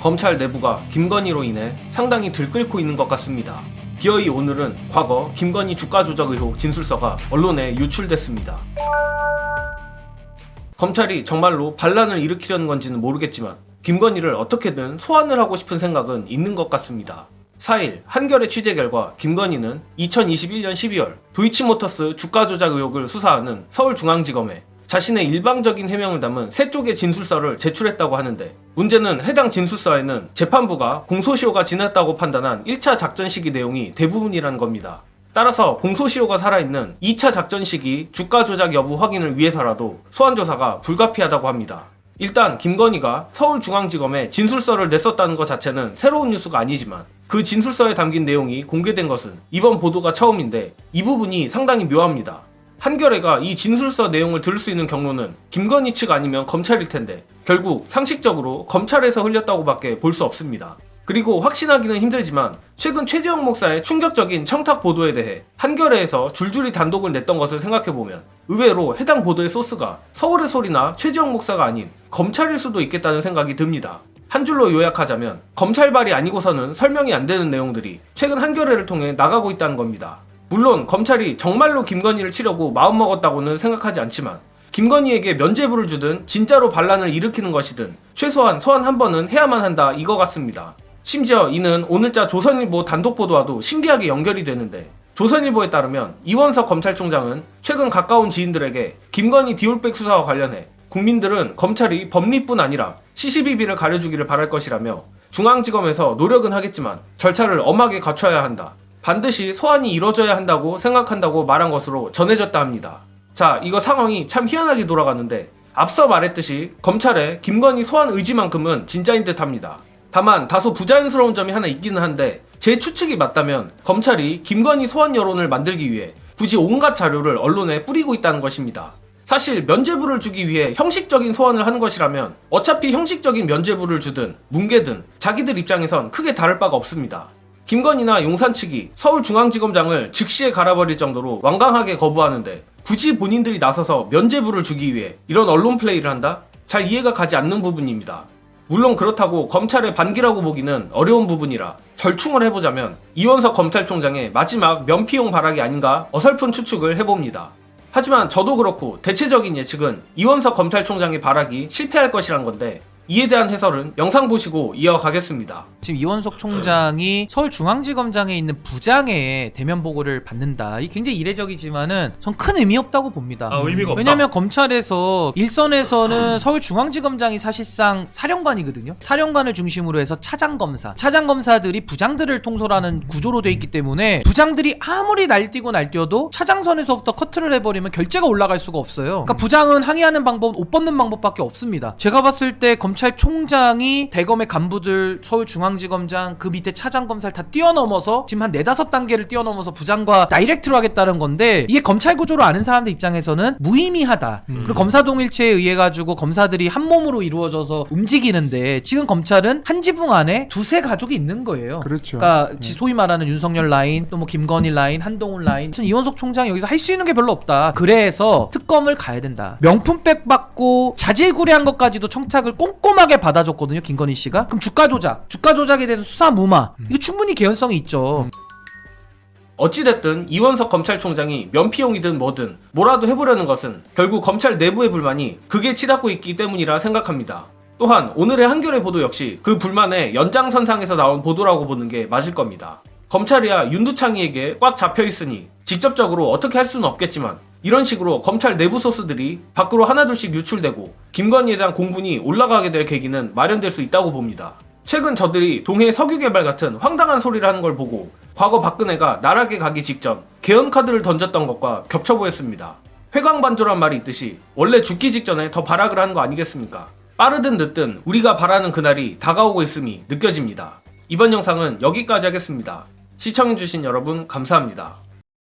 검찰 내부가 김건희로 인해 상당히 들끓고 있는 것 같습니다. 기어이 오늘은 과거 김건희 주가 조작 의혹 진술서가 언론에 유출됐습니다. 검찰이 정말로 반란을 일으키려는 건지는 모르겠지만 김건희를 어떻게든 소환을 하고 싶은 생각은 있는 것 같습니다. 4일 한겨레 취재 결과 김건희는 2021년 12월 도이치모터스 주가 조작 의혹을 수사하는 서울중앙지검에 자신의 일방적인 해명을 담은 3쪽의 진술서를 제출했다고 하는데, 문제는 해당 진술서에는 재판부가 공소시효가 지났다고 판단한 1차 작전 시기 내용이 대부분이라는 겁니다. 따라서 공소시효가 살아있는 2차 작전 시기 주가 조작 여부 확인을 위해서라도 소환조사가 불가피하다고 합니다. 일단 김건희가 서울중앙지검에 진술서를 냈었다는 것 자체는 새로운 뉴스가 아니지만 그 진술서에 담긴 내용이 공개된 것은 이번 보도가 처음인데 이 부분이 상당히 묘합니다. 한겨레가 이 진술서 내용을 들을 수 있는 경로는 김건희 측 아니면 검찰일 텐데 결국 상식적으로 검찰에서 흘렸다고 밖에 볼 수 없습니다. 그리고 확신하기는 힘들지만 최근 최재형 목사의 충격적인 청탁 보도에 대해 한겨레에서 줄줄이 단독을 냈던 것을 생각해보면 의외로 해당 보도의 소스가 서울의 소리나 최재형 목사가 아닌 검찰일 수도 있겠다는 생각이 듭니다. 한 줄로 요약하자면 검찰발이 아니고서는 설명이 안 되는 내용들이 최근 한겨레를 통해 나가고 있다는 겁니다. 물론 검찰이 정말로 김건희를 치려고 마음먹었다고는 생각하지 않지만 김건희에게 면죄부를 주든 진짜로 반란을 일으키는 것이든 최소한 소환 한 번은 해야만 한다 이거 같습니다. 심지어 이는 오늘자 조선일보 단독 보도와도 신기하게 연결이 되는데, 조선일보에 따르면 이원석 검찰총장은 최근 가까운 지인들에게 김건희 디올백 수사와 관련해 국민들은 검찰이 법리뿐 아니라 시시비비를 가려주기를 바랄 것이라며 중앙지검에서 노력은 하겠지만 절차를 엄하게 갖춰야 한다, 반드시 소환이 이뤄져야 한다고 생각한다고 말한 것으로 전해졌다 합니다. 자, 이거 상황이 참 희한하게 돌아가는데 앞서 말했듯이 검찰의 김건희 소환 의지만큼은 진짜인 듯 합니다. 다만 다소 부자연스러운 점이 하나 있기는 한데, 제 추측이 맞다면 검찰이 김건희 소환 여론을 만들기 위해 굳이 온갖 자료를 언론에 뿌리고 있다는 것입니다. 사실 면죄부를 주기 위해 형식적인 소환을 하는 것이라면 어차피 형식적인 면죄부를 주든 뭉개든 자기들 입장에선 크게 다를 바가 없습니다. 김건희나 용산 측이 서울중앙지검장을 즉시에 갈아버릴 정도로 완강하게 거부하는데 굳이 본인들이 나서서 면죄부를 주기 위해 이런 언론 플레이를 한다? 잘 이해가 가지 않는 부분입니다. 물론 그렇다고 검찰의 반기라고 보기는 어려운 부분이라 절충을 해보자면 이원석 검찰총장의 마지막 면피용 발악이 아닌가 어설픈 추측을 해봅니다. 하지만 저도 그렇고 대체적인 예측은 이원석 검찰총장의 발악이 실패할 것이란 건데, 이에 대한 해설은 영상 보시고 이어가겠습니다. 지금 이원석 총장이 서울중앙지검장에 있는 부장의 대면 보고를 받는다. 이 굉장히 이례적이지만은 전 큰 의미 없다고 봅니다. 의미가 없다. 왜냐면 검찰에서 일선에서는 서울중앙지검장이 사실상 사령관이거든요. 사령관을 중심으로 해서 차장검사들이 부장들을 통솔하는 구조로 돼 있기 때문에 부장들이 아무리 날뛰고 날뛰어도 차장선에서부터 커트를 해버리면 결재가 올라갈 수가 없어요. 그러니까 부장은 항의하는 방법은 옷 벗는 방법밖에 없습니다. 제가 봤을 때 검찰총장이 대검의 간부들, 서울중앙지검장, 그 밑에 차장검사를 다 뛰어넘어서 지금 한 4-5단계를 뛰어넘어서 부장과 다이렉트로 하겠다는 건데, 이게 검찰 구조를 아는 사람들 입장에서는 무의미하다. 그리고 검사동일체에 의해 가지고 검사들이 한 몸으로 이루어져서 움직이는데, 지금 검찰은 한 지붕 안에 2-3 가족이 있는 거예요. 그렇죠. 그러니까 소위 말하는 윤석열 라인, 또 뭐 김건희 라인, 한동훈 라인, 이원석 총장이 여기서 할 수 있는 게 별로 없다. 그래서 특검을 가야 된다. 명품백 받고 자질구레한 것까지도 청탁을 꼼꼼하게 받아줬거든요, 김건희 씨가. 그럼 주가 조작에 대해서 수사 무마, 이거 충분히 개연성이 있죠. 어찌됐든 이원석 검찰총장이 면피용이든 뭐든 뭐라도 해보려는 것은 결국 검찰 내부의 불만이 극에 치닫고 있기 때문이라 생각합니다. 또한 오늘의 한겨레 보도 역시 그 불만의 연장선상에서 나온 보도라고 보는 게 맞을 겁니다. 검찰이야 윤두창이에게 꽉 잡혀있으니 직접적으로 어떻게 할 수는 없겠지만 이런 식으로 검찰 내부 소스들이 밖으로 하나둘씩 유출되고 김건희에 대한 공분이 올라가게 될 계기는 마련될 수 있다고 봅니다. 최근 저들이 동해 석유개발 같은 황당한 소리를 하는 걸 보고 과거 박근혜가 나락에 가기 직전 개헌카드를 던졌던 것과 겹쳐 보였습니다. 회광반조란 말이 있듯이 원래 죽기 직전에 더 발악을 하는 거 아니겠습니까? 빠르든 늦든 우리가 바라는 그날이 다가오고 있음이 느껴집니다. 이번 영상은 여기까지 하겠습니다. 시청해주신 여러분 감사합니다.